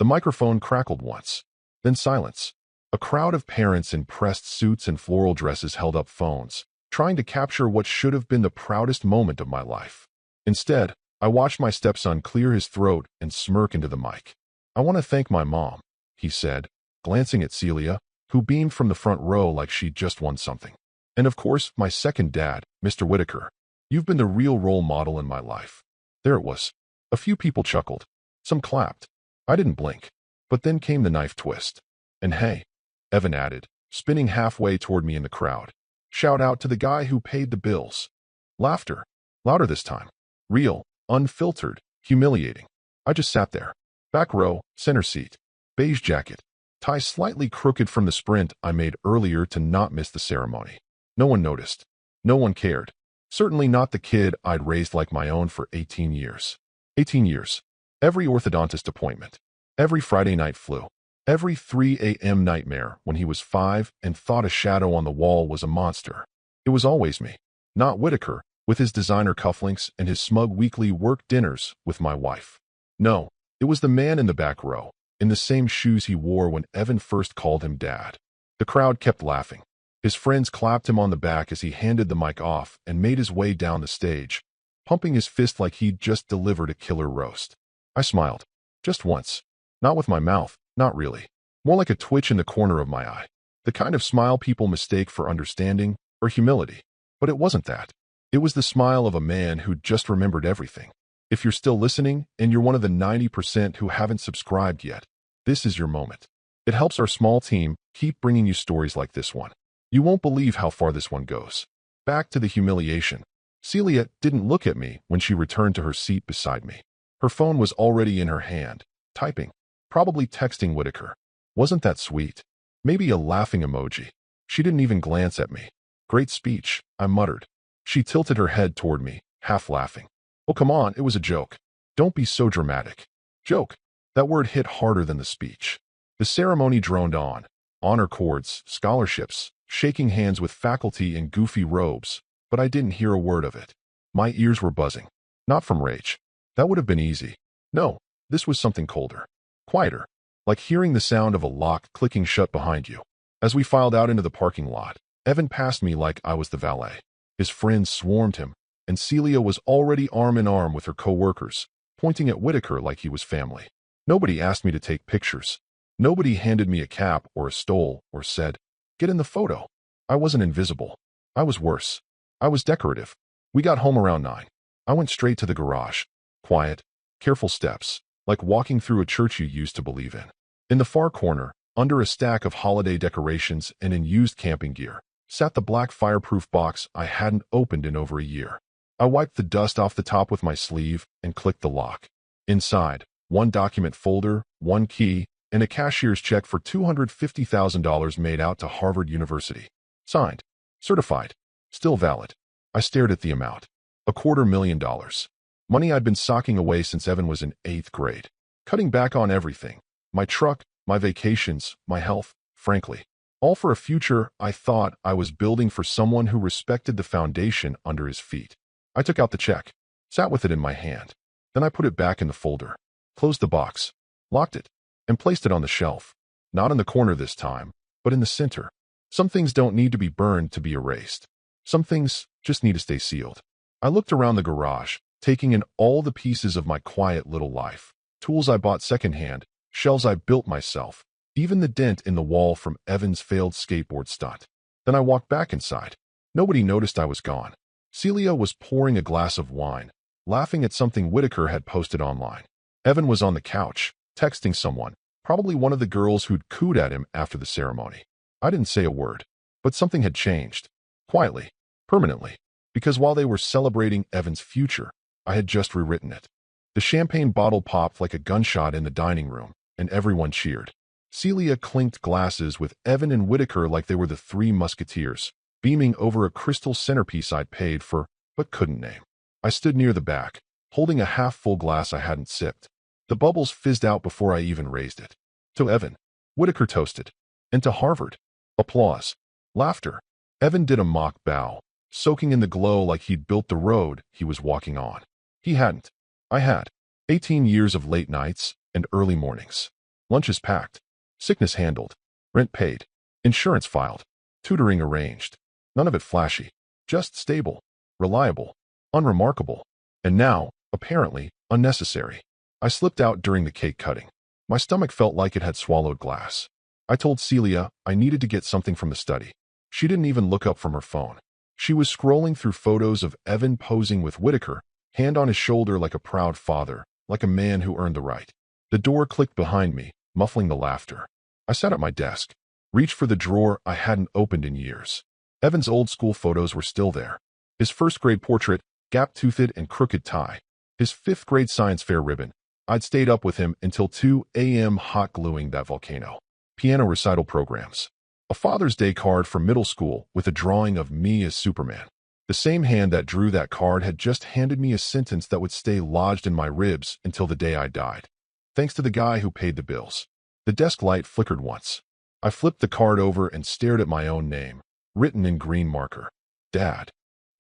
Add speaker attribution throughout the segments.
Speaker 1: The microphone crackled once. Then silence. A crowd of parents in pressed suits and floral dresses held up phones, trying to capture what should have been the proudest moment of my life. Instead, I watched my stepson clear his throat and smirk into the mic. "I want to thank my mom," he said, glancing at Celia, who beamed from the front row like she'd just won something. "And of course, my second dad, Mr. Whitaker. You've been the real role model in my life." There it was. A few people chuckled. Some clapped. I didn't blink. But then came the knife twist. "And hey," Evan added, spinning halfway toward me in the crowd. "Shout out to the guy who paid the bills." Laughter. Louder this time. Real, unfiltered, humiliating. I just sat there. Back row, center seat. Beige jacket. Tie slightly crooked from the sprint I made earlier to not miss the ceremony. No one noticed. No one cared. Certainly not the kid I'd raised like my own for 18 years. 18 years. Every orthodontist appointment. Every Friday night flu. Every 3 a.m. nightmare when he was 5 and thought a shadow on the wall was a monster. It was always me. Not Whitaker, with his designer cufflinks and his smug weekly work dinners with my wife. No, it was the man in the back row, in the same shoes he wore when Evan first called him dad. The crowd kept laughing. His friends clapped him on the back as he handed the mic off and made his way down the stage, pumping his fist like he'd just delivered a killer roast. I smiled. Just once. Not with my mouth, not really. More like a twitch in the corner of my eye. The kind of smile people mistake for understanding or humility. But it wasn't that. It was the smile of a man who'd just remembered everything. If you're still listening and you're one of the 90% who haven't subscribed yet, this is your moment. It helps our small team keep bringing you stories like this one. You won't believe how far this one goes. Back to the humiliation. Celia didn't look at me when she returned to her seat beside me. Her phone was already in her hand, typing. Probably texting Whitaker. Wasn't that sweet? Maybe a laughing emoji. She didn't even glance at me. "Great speech," I muttered. She tilted her head toward me, half laughing. "Oh, come on, it was a joke. Don't be so dramatic." Joke. That word hit harder than the speech. The ceremony droned on. Honor cords, scholarships, shaking hands with faculty in goofy robes, but I didn't hear a word of it. My ears were buzzing. Not from rage. That would have been easy. No, this was something colder. Quieter. Like hearing the sound of a lock clicking shut behind you. As we filed out into the parking lot, Evan passed me like I was the valet. His friends swarmed him, and Celia was already arm in arm with her co-workers, pointing at Whitaker like he was family. Nobody asked me to take pictures. Nobody handed me a cap or a stole or said, "Get in the photo." I wasn't invisible. I was worse. I was decorative. We got home around 9. I went straight to the garage. Quiet, careful steps, like walking through a church you used to believe in. In the far corner, under a stack of holiday decorations and in used camping gear, sat the black fireproof box I hadn't opened in over a year. I wiped the dust off the top with my sleeve and clicked the lock. Inside, one document folder, one key, and a cashier's check for $250,000 made out to Harvard University. Signed. Certified. Still valid. I stared at the amount. $250,000. Money I'd been socking away since Evan was in 8th grade. Cutting back on everything. My truck, my vacations, my health, frankly. All for a future I thought I was building for someone who respected the foundation under his feet. I took out the check. Sat with it in my hand. Then I put it back in the folder. Closed the box. Locked it. And placed it on the shelf. Not in the corner this time, but in the center. Some things don't need to be burned to be erased. Some things just need to stay sealed. I looked around the garage, taking in all the pieces of my quiet little life. Tools I bought secondhand, shelves I built myself, even the dent in the wall from Evan's failed skateboard stunt. Then I walked back inside. Nobody noticed I was gone. Celia was pouring a glass of wine, laughing at something Whitaker had posted online. Evan was on the couch, texting someone, probably one of the girls who'd cooed at him after the ceremony. I didn't say a word, but something had changed. Quietly, permanently, because while they were celebrating Evan's future, I had just rewritten it. The champagne bottle popped like a gunshot in the dining room, and everyone cheered. Celia clinked glasses with Evan and Whitaker like they were the Three Musketeers, beaming over a crystal centerpiece I'd paid for, but couldn't name. I stood near the back, holding a half-full glass I hadn't sipped. The bubbles fizzed out before I even raised it. To Evan, Whitaker toasted. And to Harvard. Applause. Laughter. Evan did a mock bow, soaking in the glow like he'd built the road he was walking on. He hadn't. I had. 18 years of late nights and early mornings. Lunches packed. Sickness handled. Rent paid. Insurance filed. Tutoring arranged. None of it flashy. Just stable. Reliable. Unremarkable. And now, apparently, unnecessary. I slipped out during the cake cutting. My stomach felt like it had swallowed glass. I told Celia I needed to get something from the study. She didn't even look up from her phone. She was scrolling through photos of Evan posing with Whitaker, hand on his shoulder like a proud father, like a man who earned the right. The door clicked behind me, muffling the laughter. I sat at my desk, reached for the drawer I hadn't opened in years. Evan's old school photos were still there. His first-grade portrait, gap-toothed and crooked tie. His fifth-grade science fair ribbon. I'd stayed up with him until 2 a.m. hot gluing that volcano. Piano recital programs. A Father's Day card from middle school with a drawing of me as Superman. The same hand that drew that card had just handed me a sentence that would stay lodged in my ribs until the day I died. Thanks to the guy who paid the bills. The desk light flickered once. I flipped the card over and stared at my own name, written in green marker. Dad.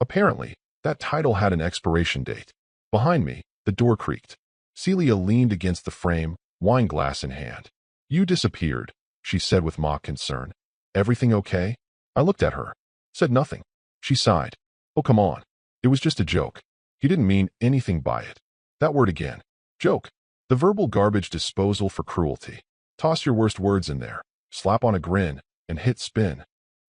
Speaker 1: Apparently, that title had an expiration date. Behind me, the door creaked. Celia leaned against the frame, wine glass in hand. You disappeared, she said with mock concern. Everything okay? I looked at her. Said nothing. She sighed. Oh, come on. It was just a joke. He didn't mean anything by it. That word again. Joke. The verbal garbage disposal for cruelty. Toss your worst words in there. Slap on a grin, and hit spin.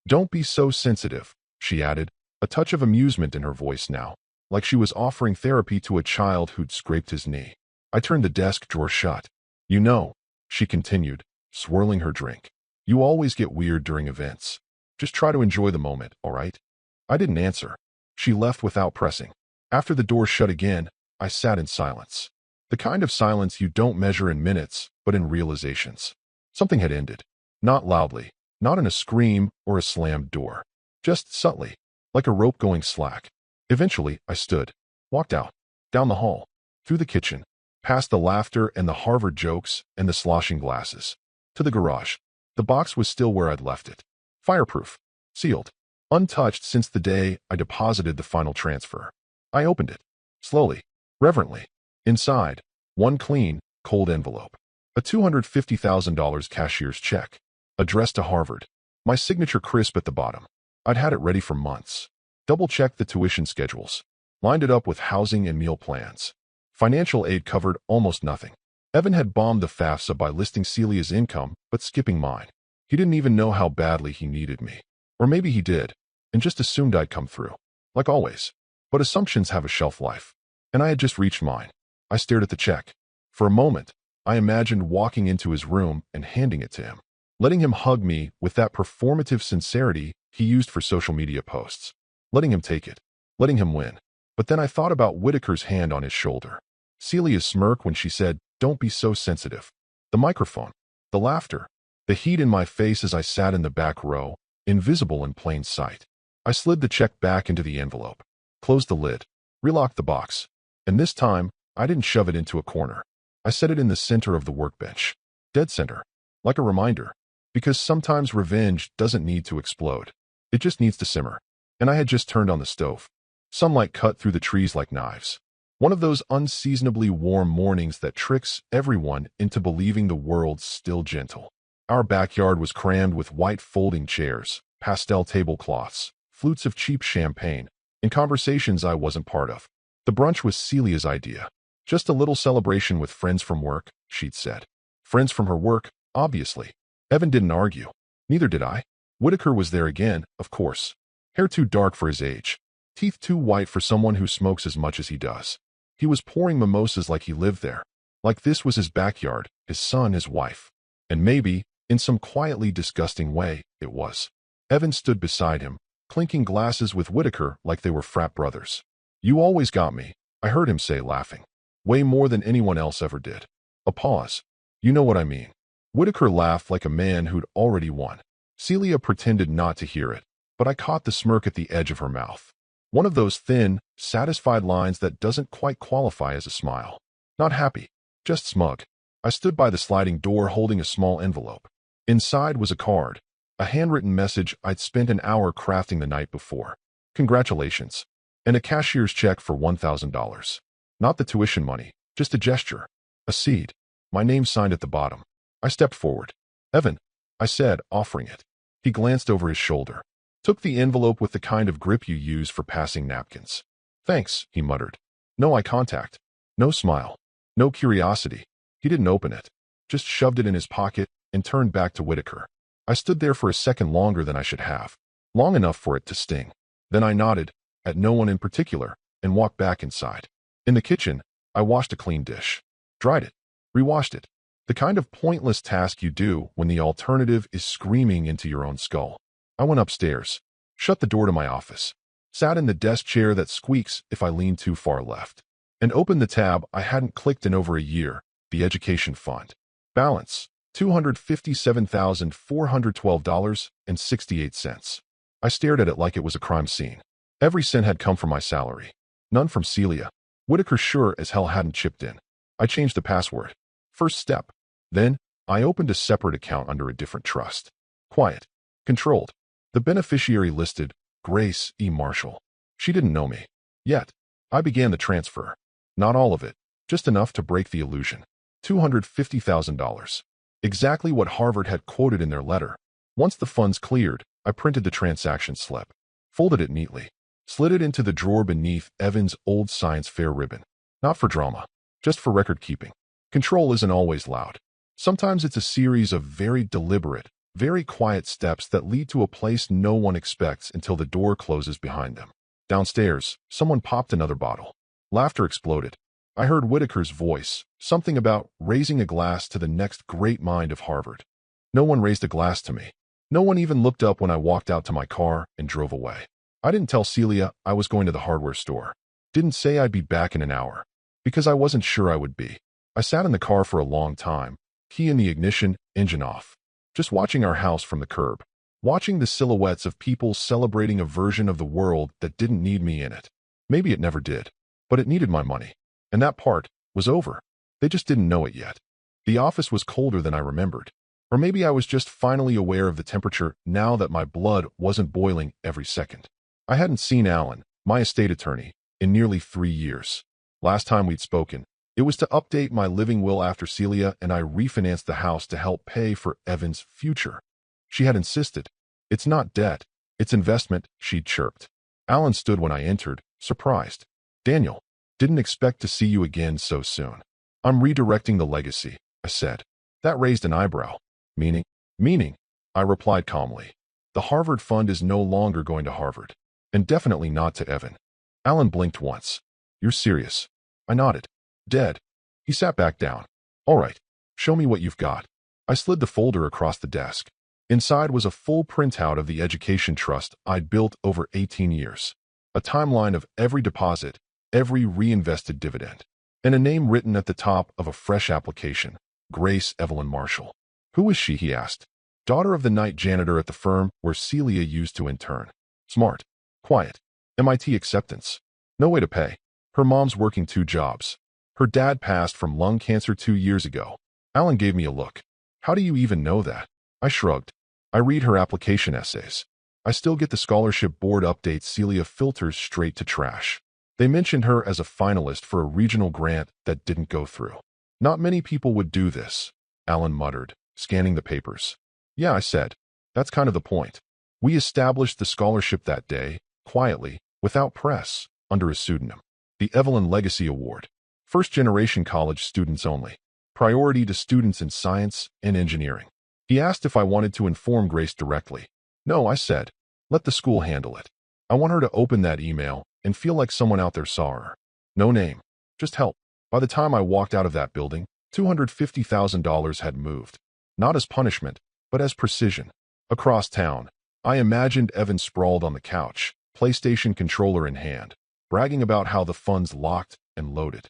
Speaker 1: Don't be so sensitive, she added, a touch of amusement in her voice now, like she was offering therapy to a child who'd scraped his knee. I turned the desk drawer shut. You know, she continued, swirling her drink. You always get weird during events. Just try to enjoy the moment, all right? I didn't answer. She left without pressing. After the door shut again, I sat in silence. The kind of silence you don't measure in minutes, but in realizations. Something had ended. Not loudly, not in a scream or a slammed door. Just subtly, like a rope going slack. Eventually, I stood, walked out, down the hall, through the kitchen, past the laughter and the Harvard jokes and the sloshing glasses, to the garage. The box was still where I'd left it. Fireproof. Sealed. Untouched since the day I deposited the final transfer. I opened it. Slowly. Reverently. Inside, one clean, cold envelope. A $250,000 cashier's check. Addressed to Harvard. My signature crisp at the bottom. I'd had it ready for months. Double-checked the tuition schedules. Lined it up with housing and meal plans. Financial aid covered almost nothing. Evan had bombed the FAFSA by listing Celia's income, but skipping mine. He didn't even know how badly he needed me. Or maybe he did, and just assumed I'd come through. Like always. But assumptions have a shelf life. And I had just reached mine. I stared at the check. For a moment, I imagined walking into his room and handing it to him. Letting him hug me with that performative sincerity he used for social media posts. Letting him take it. Letting him win. But then I thought about Whitaker's hand on his shoulder. Celia's smirk when she said, "Don't be so sensitive." The microphone. The laughter. The heat in my face as I sat in the back row, invisible in plain sight. I slid the check back into the envelope. Closed the lid. Relocked the box. And this time, I didn't shove it into a corner. I set it in the center of the workbench. Dead center. Like a reminder. Because sometimes revenge doesn't need to explode. It just needs to simmer. And I had just turned on the stove. Sunlight cut through the trees like knives. One of those unseasonably warm mornings that tricks everyone into believing the world's still gentle. Our backyard was crammed with white folding chairs, pastel tablecloths, flutes of cheap champagne, and conversations I wasn't part of. The brunch was Celia's idea. Just a little celebration with friends from work, she'd said. Friends from her work, obviously. Evan didn't argue. Neither did I. Whitaker was there again, of course. Hair too dark for his age. Teeth too white for someone who smokes as much as he does. He was pouring mimosas like he lived there. Like this was his backyard, his son, his wife. And maybe, in some quietly disgusting way, it was. Evan stood beside him, clinking glasses with Whitaker like they were frat brothers. "You always got me," I heard him say, laughing. "Way more than anyone else ever did." A pause. "You know what I mean." Whitaker laughed like a man who'd already won. Celia pretended not to hear it, but I caught the smirk at the edge of her mouth. One of those thin, satisfied lines that doesn't quite qualify as a smile. Not happy, just smug. I stood by the sliding door holding a small envelope. Inside was a card, a handwritten message I'd spent an hour crafting the night before. Congratulations. And a cashier's check for $1,000. Not the tuition money, just a gesture. A seed. My name signed at the bottom. I stepped forward. "Evan," I said, offering it. He glanced over his shoulder, took the envelope with the kind of grip you use for passing napkins. "Thanks," he muttered. No eye contact. No smile. No curiosity. He didn't open it, just shoved it in his pocket and turned back to Whitaker. I stood there for a second longer than I should have, long enough for it to sting. Then I nodded, at no one in particular, and walked back inside. In the kitchen, I washed a clean dish, dried it, rewashed it. The kind of pointless task you do when the alternative is screaming into your own skull. I went upstairs, shut the door to my office, sat in the desk chair that squeaks if I lean too far left, and opened the tab I hadn't clicked in over a year, the education fund. Balance, $257,412.68. I stared at it like it was a crime scene. Every cent had come from my salary. None from Celia. Whitaker sure as hell hadn't chipped in. I changed the password. First step. Then, I opened a separate account under a different trust. Quiet. Controlled. The beneficiary listed, Grace E. Marshall. She didn't know me. Yet, I began the transfer. Not all of it, just enough to break the illusion. $250,000. Exactly what Harvard had quoted in their letter. Once the funds cleared, I printed the transaction slip, folded it neatly, slid it into the drawer beneath Evan's old science fair ribbon. Not for drama, just for record keeping. Control isn't always loud. Sometimes it's a series of very deliberate, very quiet steps that lead to a place no one expects until the door closes behind them. Downstairs, someone popped another bottle. Laughter exploded. I heard Whitaker's voice, something about raising a glass to the next great mind of Harvard. No one raised a glass to me. No one even looked up when I walked out to my car and drove away. I didn't tell Celia I was going to the hardware store. Didn't say I'd be back in an hour, because I wasn't sure I would be. I sat in the car for a long time, key in the ignition, engine off, just watching our house from the curb, watching the silhouettes of people celebrating a version of the world that didn't need me in it. Maybe it never did, but it needed my money. And that part was over. They just didn't know it yet. The office was colder than I remembered. Or maybe I was just finally aware of the temperature now that my blood wasn't boiling every second. I hadn't seen Alan, my estate attorney, in nearly 3 years. Last time we'd spoken, it was to update my living will after Celia and I refinanced the house to help pay for Evan's future. She had insisted. "It's not debt, it's investment," she'd chirped. Alan stood when I entered, surprised. "Daniel, didn't expect to see you again so soon." "I'm redirecting the legacy," I said. That raised an eyebrow. Meaning? Meaning, I replied calmly. The Harvard fund is no longer going to Harvard. And definitely not to Evan. Alan blinked once. "You're serious?" I nodded. "Dead." He sat back down. "All right, show me what you've got." I slid the folder across the desk. Inside was a full printout of the education trust I'd built over 18 years. A timeline of every deposit, every reinvested dividend, and a name written at the top of a fresh application, Grace Evelyn Marshall. "Who is she?" he asked. "Daughter of the night janitor at the firm where Celia used to intern. Smart. Quiet. MIT acceptance. No way to pay. Her mom's working 2 jobs. Her dad passed from lung cancer 2 years ago." Alan gave me a look. "How do you even know that?" I shrugged. "I read her application essays. I still get the scholarship board updates Celia filters straight to trash. They mentioned her as a finalist for a regional grant that didn't go through. Not many people would do this," Alan muttered, scanning the papers. "Yeah," I said. "That's kind of the point. We established the scholarship that day, quietly, without press, under a pseudonym. The Evelyn Legacy Award. First-generation college students only. Priority to students in science and engineering." He asked if I wanted to inform Grace directly. "No," I said. "Let the school handle it. I want her to open that email and feel like someone out there saw her. No name. Just help." By the time I walked out of that building, $250,000 had moved. Not as punishment, but as precision. Across town, I imagined Evan sprawled on the couch, PlayStation controller in hand, bragging about how the funds locked and loaded.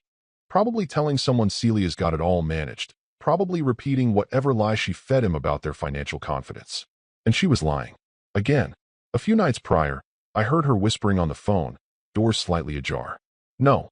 Speaker 1: Probably telling someone Celia's got it all managed. Probably repeating whatever lie she fed him about their financial confidence. And she was lying. Again. A few nights prior, I heard her whispering on the phone, doors slightly ajar. No,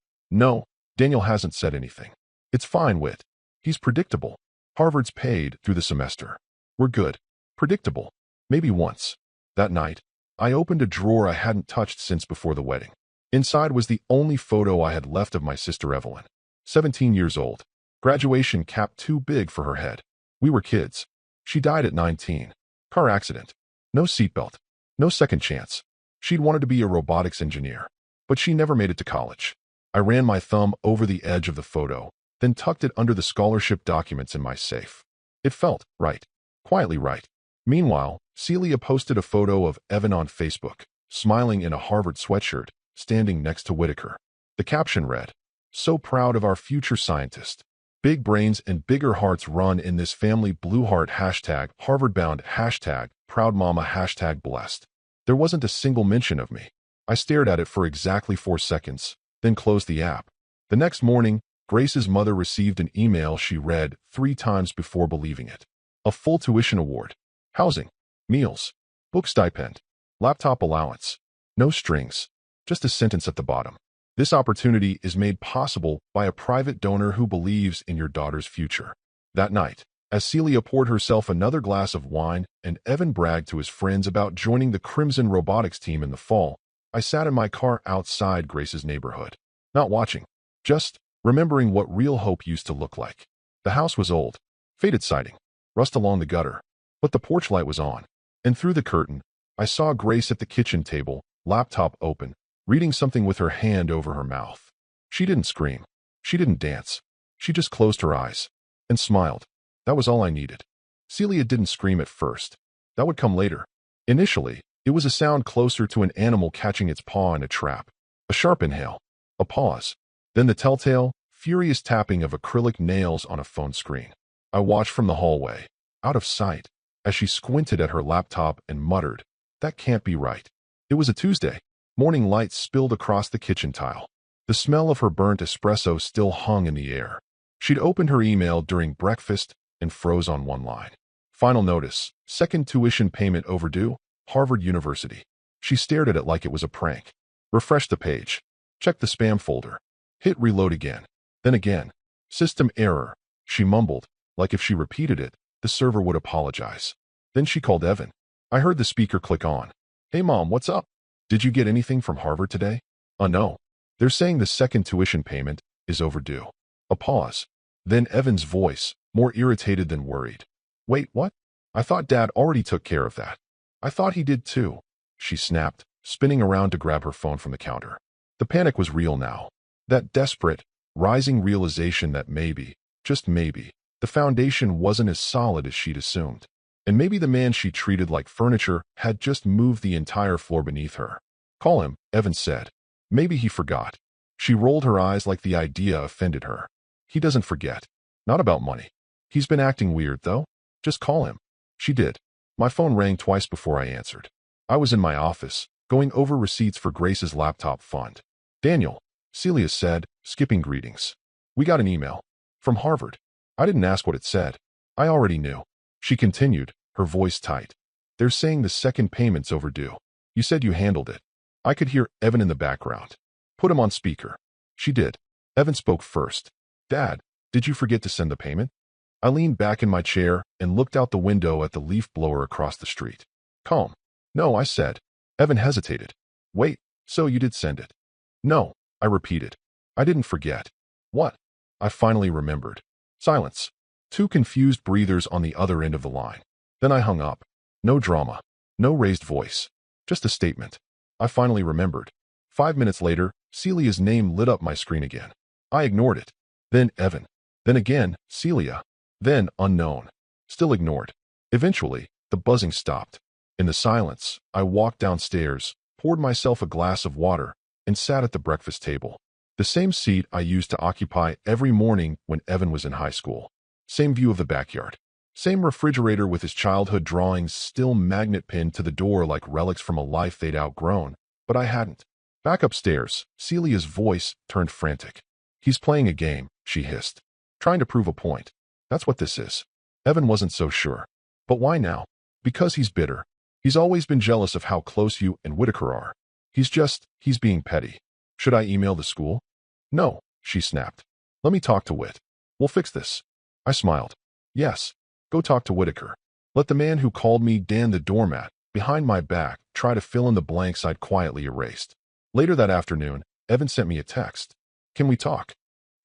Speaker 1: Daniel hasn't said anything. It's fine, Whit. He's predictable. Harvard's paid through the semester. We're good. Predictable. Maybe once." That night, I opened a drawer I hadn't touched since before the wedding. Inside was the only photo I had left of my sister Evelyn. 17 years old. Graduation cap too big for her head. We were kids. She died at 19. Car accident. No seatbelt. No second chance. She'd wanted to be a robotics engineer, but she never made it to college. I ran my thumb over the edge of the photo, then tucked it under the scholarship documents in my safe. It felt right. Quietly right. Meanwhile, Celia posted a photo of Evan on Facebook, smiling in a Harvard sweatshirt, standing next to Whitaker. The caption read, "So proud of our future scientist. Big brains and bigger hearts run in this family. Blue heart hashtag Harvard-bound hashtag proud mama hashtag blessed." There wasn't a single mention of me. I stared at it for exactly 4 seconds, then closed the app. The next morning, Grace's mother received an email she read 3 times before believing it. A full tuition award. Housing. Meals. Book stipend. Laptop allowance. No strings. Just a sentence at the bottom. This opportunity is made possible by a private donor who believes in your daughter's future. That night, as Celia poured herself another glass of wine and Evan bragged to his friends about joining the Crimson Robotics team in the fall, I sat in my car outside Grace's neighborhood. Not watching, just remembering what real hope used to look like. The house was old, faded siding, rust along the gutter, but the porch light was on, and through the curtain, I saw Grace at the kitchen table, laptop open, reading something with her hand over her mouth. She didn't scream. She didn't dance. She just closed her eyes and smiled. That was all I needed. Celia didn't scream at first. That would come later. Initially, it was a sound closer to an animal catching its paw in a trap. A sharp inhale. A pause. Then the telltale, furious tapping of acrylic nails on a phone screen. I watched from the hallway, out of sight, as she squinted at her laptop and muttered, "That can't be right." It was a Tuesday. Morning light spilled across the kitchen tile. The smell of her burnt espresso still hung in the air. She'd opened her email during breakfast and froze on one line. Final notice, second tuition payment overdue, Harvard University. She stared at it like it was a prank. Refreshed the page. Checked the spam folder. Hit reload again. Then again. System error. She mumbled, like if she repeated it, the server would apologize. Then she called Evan. I heard the speaker click on. "Hey Mom, what's up? Did you get anything from Harvard today?" No. They're saying the second tuition payment is overdue." A pause. Then Evan's voice, more irritated than worried. "Wait, what? I thought Dad already took care of that." "I thought he did too," she snapped, spinning around to grab her phone from the counter. The panic was real now. That desperate, rising realization that maybe, just maybe, the foundation wasn't as solid as she'd assumed. And maybe the man she treated like furniture had just moved the entire floor beneath her. "Call him," Evan said. Maybe he forgot. She rolled her eyes like the idea offended her. "He doesn't forget. Not about money. He's been acting weird, though. Just call him." She did. My phone rang twice before I answered. I was in my office, going over receipts for Grace's laptop fund. "Daniel," Celia said, skipping greetings. "We got an email. From Harvard." I didn't ask what it said. I already knew. She continued, her voice tight. "They're saying the second payment's overdue. You said you handled it." I could hear Evan in the background. "Put him on speaker." She did. Evan spoke first. "Dad, did you forget to send the payment?" I leaned back in my chair and looked out the window at the leaf blower across the street. Calm. "No," I said. Evan hesitated. "Wait, so you did send it?" "No," I repeated. "I didn't forget." "What?" I finally remembered. Silence. 2 confused breathers on the other end of the line. Then I hung up. No drama. No raised voice. Just a statement. I finally remembered. 5 minutes later, Celia's name lit up my screen again. I ignored it. Then Evan. Then again, Celia. Then unknown. Still ignored. Eventually, the buzzing stopped. In the silence, I walked downstairs, poured myself a glass of water, and sat at the breakfast table. The same seat I used to occupy every morning when Evan was in high school. Same view of the backyard. Same refrigerator with his childhood drawings still magnet pinned to the door like relics from a life they'd outgrown, but I hadn't. Back upstairs, Celia's voice turned frantic. "He's playing a game," she hissed. "Trying to prove a point. That's what this is." Evan wasn't so sure. "But why now?" "Because he's bitter. He's always been jealous of how close you and Whitaker are. He's being petty." "Should I email the school?" "No," she snapped. "Let me talk to Whit. We'll fix this." I smiled. "Yes. Go talk to Whitaker. Let the man who called me Dan the doormat behind my back try to fill in the blanks I'd quietly erased." Later that afternoon, Evan sent me a text. "Can we talk?"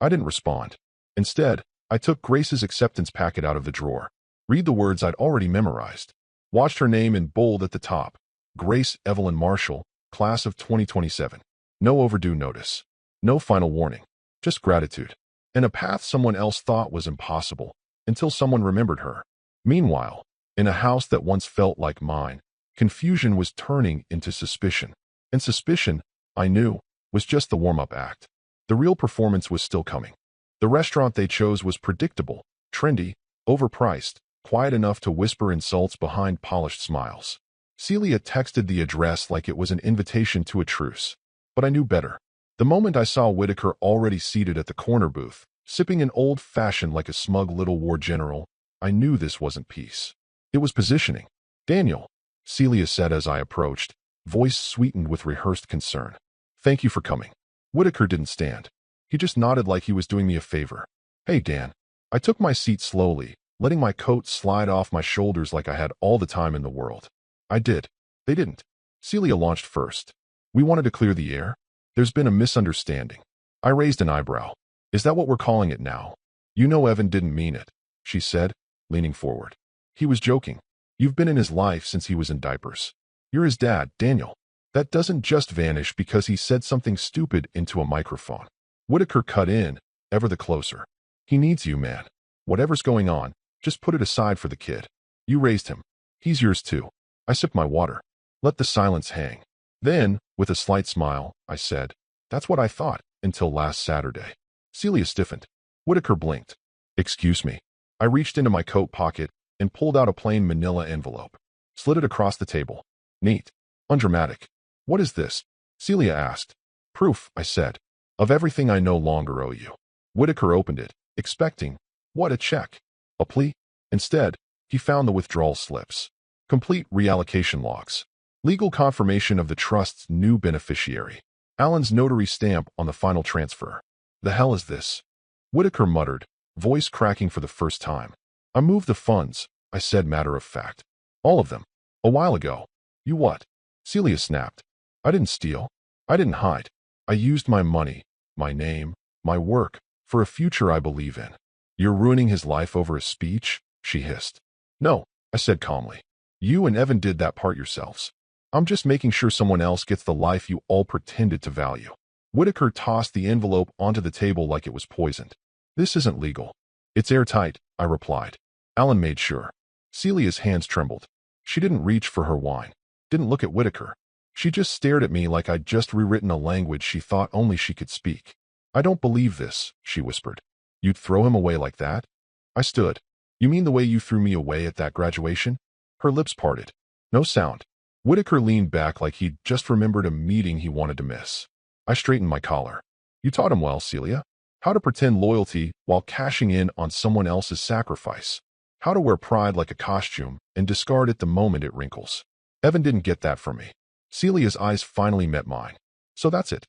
Speaker 1: I didn't respond. Instead, I took Grace's acceptance packet out of the drawer. Read the words I'd already memorized. Watched her name in bold at the top. Grace Evelyn Marshall, class of 2027. No overdue notice. No final warning. Just gratitude. And a path someone else thought was impossible, until someone remembered her. Meanwhile, in a house that once felt like mine, confusion was turning into suspicion. And suspicion, I knew, was just the warm-up act. The real performance was still coming. The restaurant they chose was predictable, trendy, overpriced, quiet enough to whisper insults behind polished smiles. Celia texted the address like it was an invitation to a truce. But I knew better. The moment I saw Whitaker already seated at the corner booth, sipping an old-fashioned like a smug little war general, I knew this wasn't peace. It was positioning. "Daniel," Celia said as I approached, voice sweetened with rehearsed concern. "Thank you for coming." Whitaker didn't stand. He just nodded like he was doing me a favor. "Hey, Dan." I took my seat slowly, letting my coat slide off my shoulders like I had all the time in the world. "I did." "They didn't." Celia launched first. "We wanted to clear the air. There's been a misunderstanding." I raised an eyebrow. "Is that what we're calling it now?" "You know Evan didn't mean it," she said, leaning forward. "He was joking. You've been in his life since he was in diapers. You're his dad, Daniel. That doesn't just vanish because he said something stupid into a microphone." Whitaker cut in, ever the closer. "He needs you, man. Whatever's going on, just put it aside for the kid. You raised him. He's yours too." I sipped my water. Let the silence hang. Then, with a slight smile, I said, "That's what I thought, until last Saturday." Celia stiffened. Whitaker blinked. "Excuse me." I reached into my coat pocket and pulled out a plain manila envelope. Slid it across the table. "Neat. Undramatic. What is this?" Celia asked. "Proof," I said, "of everything I no longer owe you." Whitaker opened it, expecting, what, a check? A plea? Instead, he found the withdrawal slips. Complete reallocation logs. Legal confirmation of the trust's new beneficiary. Alan's notary stamp on the final transfer. "The hell is this?" Whitaker muttered, voice cracking for the first time. "I moved the funds," I said matter of fact. "All of them. A while ago." "You what?" Celia snapped. "I didn't steal. I didn't hide. I used my money, my name, my work, for a future I believe in." "You're ruining his life over a speech?" she hissed. "No," I said calmly. "You and Evan did that part yourselves. I'm just making sure someone else gets the life you all pretended to value." Whitaker tossed the envelope onto the table like it was poisoned. "This isn't legal." "It's airtight," I replied. Alan made sure. Celia's hands trembled. She didn't reach for her wine. Didn't look at Whitaker. She just stared at me like I'd just rewritten a language she thought only she could speak. "I don't believe this," she whispered. "You'd throw him away like that?" I stood. "You mean the way you threw me away at that graduation?" Her lips parted. No sound. Whitaker leaned back like he'd just remembered a meeting he wanted to miss. I straightened my collar. "You taught him well, Celia. How to pretend loyalty while cashing in on someone else's sacrifice. How to wear pride like a costume and discard it the moment it wrinkles. Evan didn't get that from me." Celia's eyes finally met mine. "So that's it?"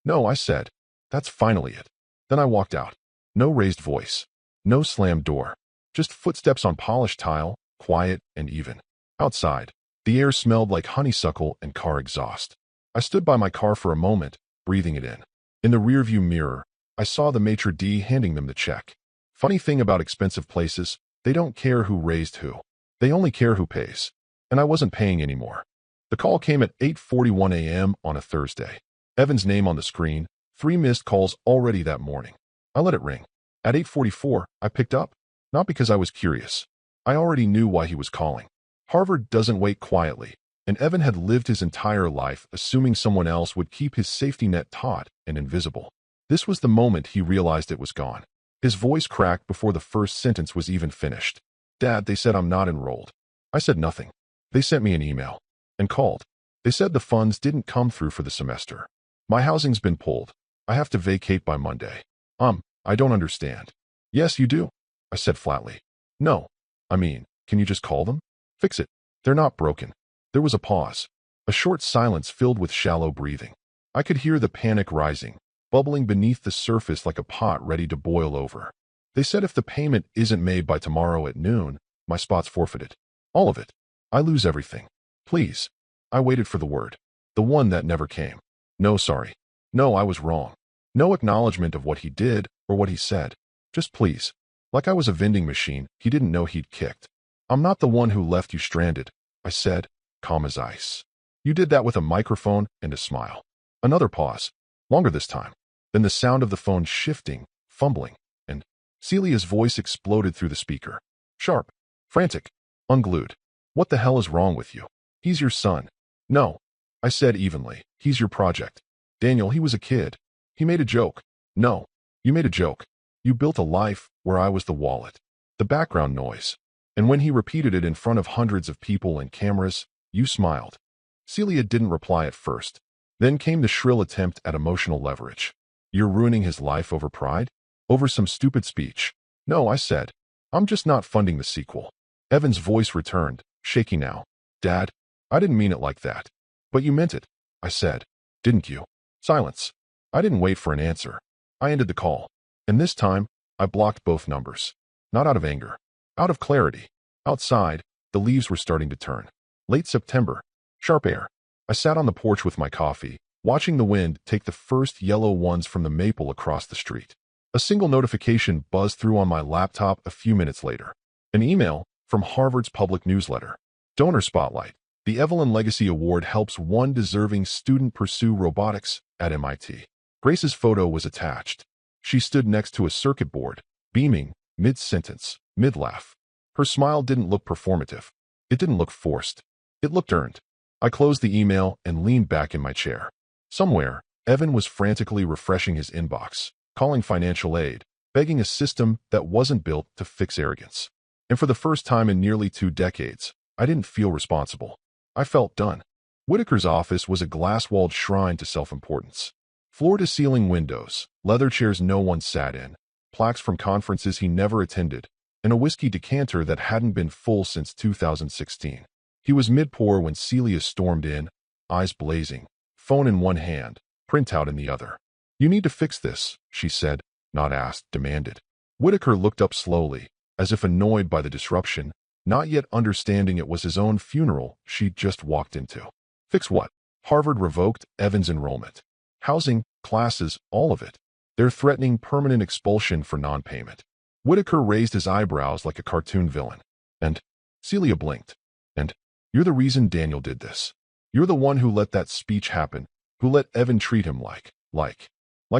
Speaker 1: "No," I said. "That's finally it." Then I walked out. No raised voice. No slammed door. Just footsteps on polished tile, quiet and even. Outside, the air smelled like honeysuckle and car exhaust. I stood by my car for a moment, breathing it in. In the rearview mirror, I saw the maitre d' handing them the check. Funny thing about expensive places, they don't care who raised who. They only care who pays. And I wasn't paying anymore. The call came at 8:41 a.m. on a Thursday. Evan's name on the screen, 3 missed calls already that morning. I let it ring. At 8:44, I picked up. Not because I was curious. I already knew why he was calling. Harvard doesn't wait quietly, and Evan had lived his entire life assuming someone else would keep his safety net taut and invisible. This was the moment he realized it was gone. His voice cracked before the first sentence was even finished. "Dad, they said I'm not enrolled." I said nothing. "They sent me an email. And called. They said the funds didn't come through for the semester. My housing's been pulled. I have to vacate by Monday." I don't understand." "Yes, you do," I said flatly. "No. I mean, can you just call them? Fix it. They're not broken." There was a pause. A short silence filled with shallow breathing. I could hear the panic rising, bubbling beneath the surface like a pot ready to boil over. "They said if the payment isn't made by tomorrow at noon, my spot's forfeited. All of it. I lose everything. Please." I waited for the word. The one that never came. "No, sorry. No, I was wrong." No acknowledgement of what he did or what he said. Just please. Like I was a vending machine he didn't know he'd kicked. I'm not the one who left you stranded, I said, calm as ice. You did that with a microphone and a smile. Another pause, longer this time. Then the sound of the phone shifting, fumbling, and Celia's voice exploded through the speaker. Sharp, frantic, unglued. What the hell is wrong with you? He's your son. No, I said evenly. He's your project. Daniel, he was a kid. He made a joke. No, you made a joke. You built a life where I was the wallet. The background noise. And when he repeated it in front of hundreds of people and cameras, you smiled. Celia didn't reply at first. Then came the shrill attempt at emotional leverage. You're ruining his life over pride? Over some stupid speech? No, I said. I'm just not funding the sequel. Evan's voice returned, shaky now. Dad, I didn't mean it like that. But you meant it, I said. Didn't you? Silence. I didn't wait for an answer. I ended the call. And this time, I blocked both numbers. Not out of anger. Out of clarity. Outside, the leaves were starting to turn. Late September. Sharp air. I sat on the porch with my coffee, watching the wind take the first yellow ones from the maple across the street. A single notification buzzed through on my laptop a few minutes later. An email from Harvard's public newsletter. Donor Spotlight. The Evelyn Legacy Award helps one deserving student pursue robotics at MIT. Grace's photo was attached. She stood next to a circuit board, beaming, mid-sentence, mid-laugh. Her smile didn't look performative. It didn't look forced. It looked earned. I closed the email and leaned back in my chair. Somewhere, Evan was frantically refreshing his inbox, calling financial aid, begging a system that wasn't built to fix arrogance. And for the first time in nearly 2 decades, I didn't feel responsible. I felt done. Whitaker's office was a glass-walled shrine to self-importance. Floor-to-ceiling windows, leather chairs no one sat in, plaques from conferences he never attended, and a whiskey decanter that hadn't been full since 2016. He was mid-pour when Celia stormed in, eyes blazing, phone in one hand, printout in the other. You need to fix this, she said, not asked, demanded. Whitaker looked up slowly, as if annoyed by the disruption, not yet understanding it was his own funeral she'd just walked into. Fix what? Harvard revoked Evan's enrollment. Housing, classes, all of it. They're threatening permanent expulsion for non-payment. Whitaker raised his eyebrows like a cartoon villain. And Celia blinked. And you're the reason Daniel did this. You're the one who let that speech happen, who let Evan treat him like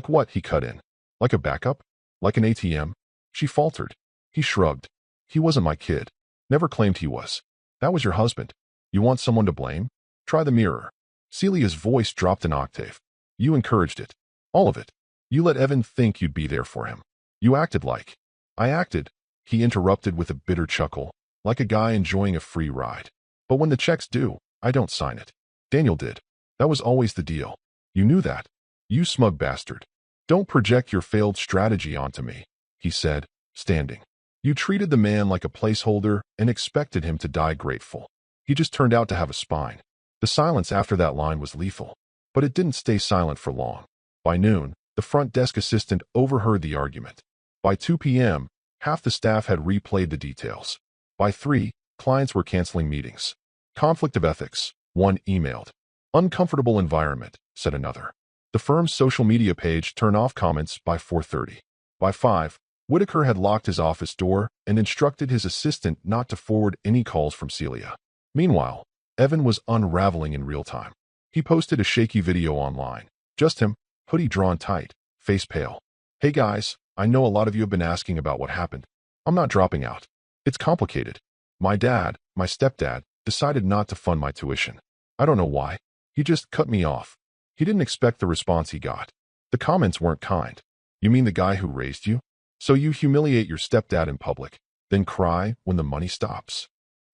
Speaker 1: what? He cut in. Like a backup? Like an ATM? She faltered. He shrugged. He wasn't my kid. Never claimed he was. That was your husband. You want someone to blame? Try the mirror. Celia's voice dropped an octave. You encouraged it. All of it. You let Evan think you'd be there for him. You acted like. I acted, he interrupted with a bitter chuckle, like a guy enjoying a free ride. But when the check's due, I don't sign it. Daniel did. That was always the deal. You knew that. You smug bastard. Don't project your failed strategy onto me, he said, standing. You treated the man like a placeholder and expected him to die grateful. He just turned out to have a spine. The silence after that line was lethal. But it didn't stay silent for long. By noon, the front desk assistant overheard the argument. By 2 p.m., half the staff had replayed the details. By 3, clients were canceling meetings. Conflict of ethics, one emailed. Uncomfortable environment, said another. The firm's social media page turned off comments by 4:30. By 5, Whitaker had locked his office door and instructed his assistant not to forward any calls from Celia. Meanwhile, Evan was unraveling in real time. He posted a shaky video online. Just him, hoodie drawn tight, face pale. Hey guys, I know a lot of you have been asking about what happened. I'm not dropping out. It's complicated. My stepdad, decided not to fund my tuition. I don't know why. He just cut me off. He didn't expect the response he got. The comments weren't kind. You mean the guy who raised you? So you humiliate your stepdad in public, then cry when the money stops.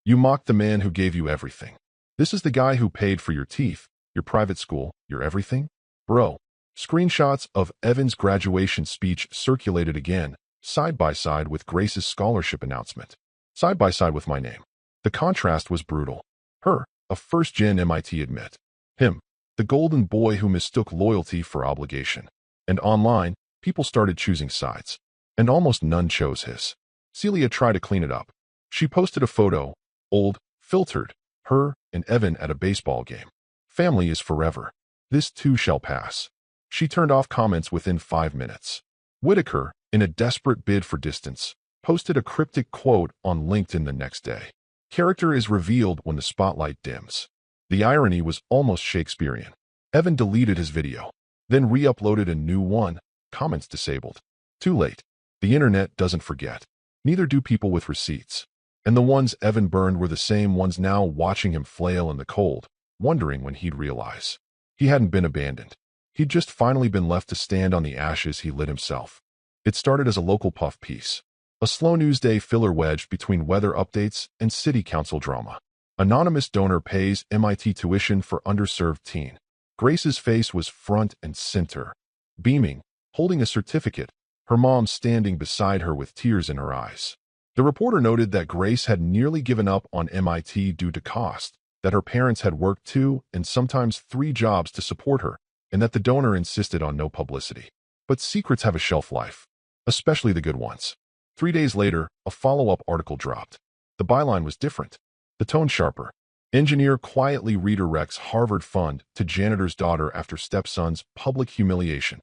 Speaker 1: You mock the man who gave you everything. This is the guy who paid for your teeth, your private school, your everything? Bro. Screenshots of Evan's graduation speech circulated again, side by side with Grace's scholarship announcement. Side by side with my name. The contrast was brutal. Her, a first-gen MIT admit. Him, the golden boy who mistook loyalty for obligation. And online, people started choosing sides. And almost none chose his. Celia tried to clean it up. She posted a photo, old, filtered, her and Evan at a baseball game. Family is forever. This too shall pass. She turned off comments within 5 minutes. Whitaker, in a desperate bid for distance, posted a cryptic quote on LinkedIn the next day. Character is revealed when the spotlight dims. The irony was almost Shakespearean. Evan deleted his video, then re-uploaded a new one, comments disabled. Too late. The internet doesn't forget. Neither do people with receipts. And the ones Evan burned were the same ones now watching him flail in the cold, wondering when he'd realize. He hadn't been abandoned. He'd just finally been left to stand on the ashes he lit himself. It started as a local puff piece. A slow news day filler wedged between weather updates and city council drama. Anonymous donor pays MIT tuition for underserved teen. Grace's face was front and center. Beaming, holding a certificate, her mom standing beside her with tears in her eyes. The reporter noted that Grace had nearly given up on MIT due to cost, that her parents had worked 2 and sometimes 3 jobs to support her, and that the donor insisted on no publicity. But secrets have a shelf life, especially the good ones. 3 days later, a follow-up article dropped. The byline was different, the tone sharper. Engineer quietly redirects Harvard fund to janitor's daughter after stepson's public humiliation.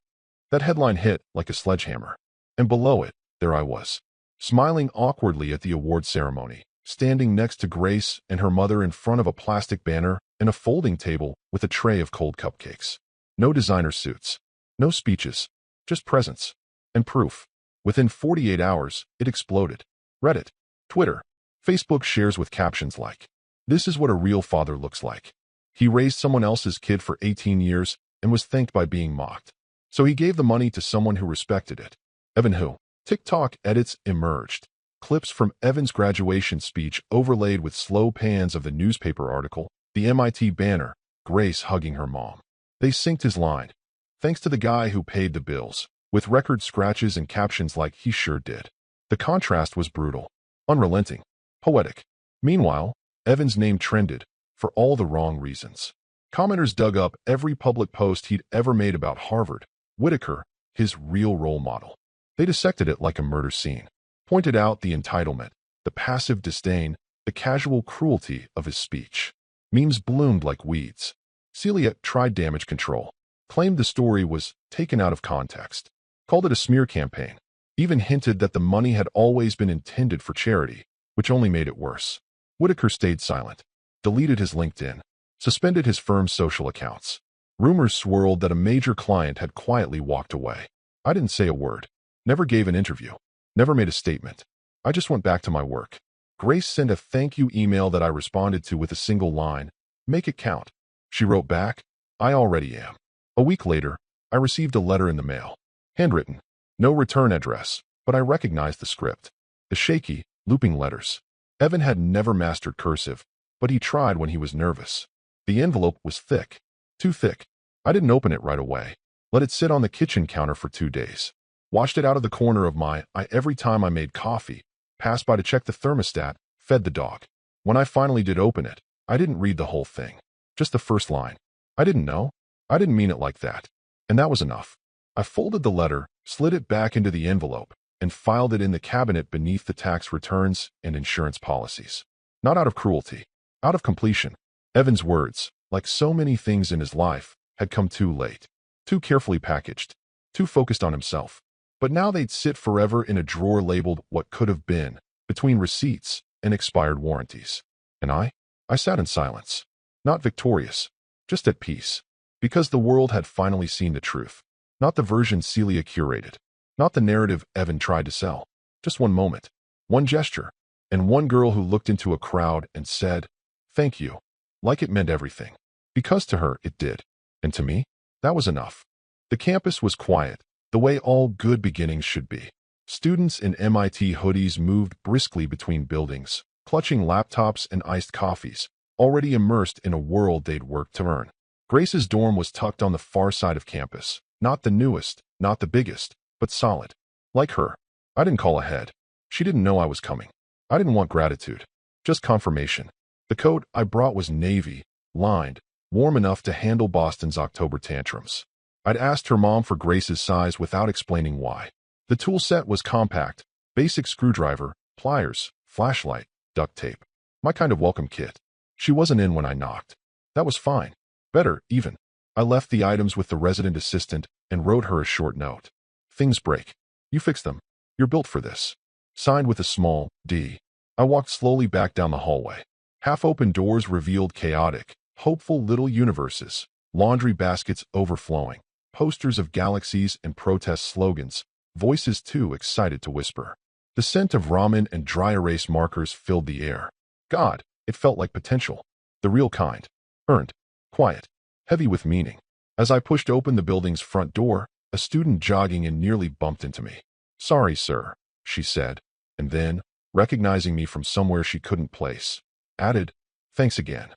Speaker 1: That headline hit like a sledgehammer. And below it, there I was, smiling awkwardly at the award ceremony, standing next to Grace and her mother in front of a plastic banner and a folding table with a tray of cold cupcakes. No designer suits, no speeches, just presence and proof. Within 48 hours, it exploded. Reddit, Twitter, Facebook shares with captions like, "This is what a real father looks like. He raised someone else's kid for 18 years and was thanked by being mocked. So he gave the money to someone who respected it." Evan who? TikTok edits emerged. Clips from Evan's graduation speech overlaid with slow pans of the newspaper article, the MIT banner, Grace hugging her mom. They synced his line, "Thanks to the guy who paid the bills," with record scratches and captions like, "He sure did." The contrast was brutal, unrelenting, poetic. Meanwhile, Evan's name trended, for all the wrong reasons. Commenters dug up every public post he'd ever made about Harvard, Whitaker, his real role model. They dissected it like a murder scene, pointed out the entitlement, the passive disdain, the casual cruelty of his speech. Memes bloomed like weeds. Celia tried damage control, claimed the story was taken out of context, called it a smear campaign, even hinted that the money had always been intended for charity, which only made it worse. Whitaker stayed silent, deleted his LinkedIn, suspended his firm's social accounts. Rumors swirled that a major client had quietly walked away. I didn't say a word, never gave an interview, never made a statement. I just went back to my work. Grace sent a thank you email that I responded to with a single line, "Make it count." She wrote back, "I already am." A week later, I received a letter in the mail. Handwritten, no return address, but I recognized the script. The shaky, looping letters. Evan had never mastered cursive, but he tried when he was nervous. The envelope was thick, too thick. I didn't open it right away. Let it sit on the kitchen counter for 2 days. Washed it out of the corner of my eye every time I made coffee, passed by to check the thermostat, fed the dog. When I finally did open it, I didn't read the whole thing. Just the first line. I didn't know. I didn't mean it like that. And that was enough. I folded the letter, slid it back into the envelope, and filed it in the cabinet beneath the tax returns and insurance policies. Not out of cruelty, out of completion. Evan's words, like so many things in his life, had come too late, too carefully packaged, too focused on himself. But now they'd sit forever in a drawer labeled "What Could Have Been," between receipts and expired warranties. And I sat in silence. Not victorious, just at peace. Because the world had finally seen the truth. Not the version Celia curated. Not the narrative Evan tried to sell. Just one moment, one gesture, and one girl who looked into a crowd and said, "Thank you," like it meant everything. Because to her, it did. And to me, that was enough. The campus was quiet, the way all good beginnings should be. Students in MIT hoodies moved briskly between buildings, clutching laptops and iced coffees, already immersed in a world they'd worked to earn. Grace's dorm was tucked on the far side of campus, not the newest, not the biggest, but solid. Like her, I didn't call ahead. She didn't know I was coming. I didn't want gratitude, just confirmation. The coat I brought was navy, lined, warm enough to handle Boston's October tantrums. I'd asked her mom for Grace's size without explaining why. The tool set was compact, basic screwdriver, pliers, flashlight, duct tape. My kind of welcome kit. She wasn't in when I knocked. That was fine. Better, even. I left the items with the resident assistant and wrote her a short note. "Things break. You fix them. You're built for this." Signed with a small D. I walked slowly back down the hallway. Half-open doors revealed chaotic, hopeful little universes, laundry baskets overflowing, posters of galaxies and protest slogans, voices too excited to whisper. The scent of ramen and dry erase markers filled the air. God, it felt like potential. The real kind. Earned. Quiet. Heavy with meaning. As I pushed open the building's front door, a student jogging in nearly bumped into me. "Sorry, sir," she said, and then, recognizing me from somewhere she couldn't place, added, "Thanks again."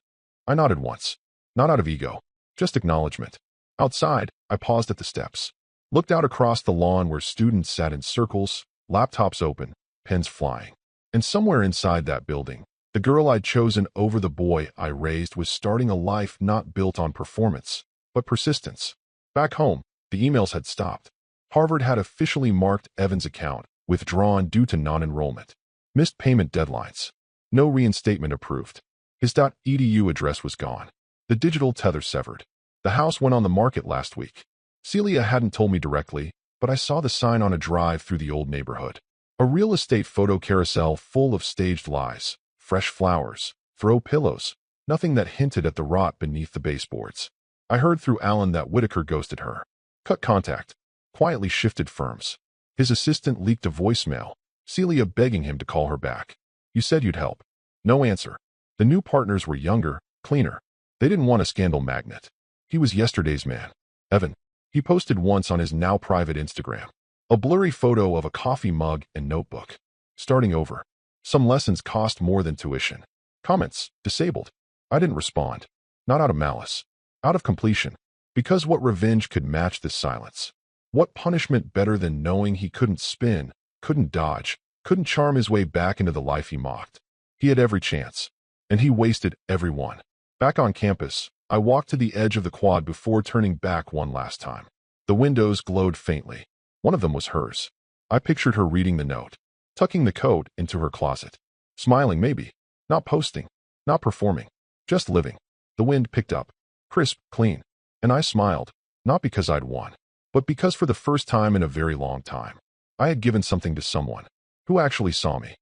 Speaker 1: I nodded once. Not out of ego, just acknowledgement. Outside, I paused at the steps, looked out across the lawn where students sat in circles, laptops open, pens flying. And somewhere inside that building, the girl I'd chosen over the boy I raised was starting a life not built on performance, but persistence. Back home, the emails had stopped. Harvard had officially marked Evan's account withdrawn due to non-enrollment. Missed payment deadlines. No reinstatement approved. His .edu address was gone. The digital tether severed. The house went on the market last week. Celia hadn't told me directly, but I saw the sign on a drive through the old neighborhood. A real estate photo carousel full of staged lies, fresh flowers, throw pillows, nothing that hinted at the rot beneath the baseboards. I heard through Alan that Whitaker ghosted her. Cut contact. Quietly shifted firms. His assistant leaked a voicemail, Celia begging him to call her back. "You said you'd help." No answer. The new partners were younger, cleaner. They didn't want a scandal magnet. He was yesterday's man. Evan. He posted once on his now private Instagram. A blurry photo of a coffee mug and notebook. Starting over. Some lessons cost more than tuition. Comments. Disabled. I didn't respond. Not out of malice. Out of completion. Because what revenge could match this silence? What punishment better than knowing he couldn't spin, couldn't dodge, couldn't charm his way back into the life he mocked? He had every chance. And he wasted every one. Back on campus, I walked to the edge of the quad before turning back one last time. The windows glowed faintly. One of them was hers. I pictured her reading the note, tucking the coat into her closet. Smiling maybe. Not posting. Not performing. Just living. The wind picked up. Crisp, clean. And I smiled. Not because I'd won, but because for the first time in a very long time, I had given something to someone who actually saw me.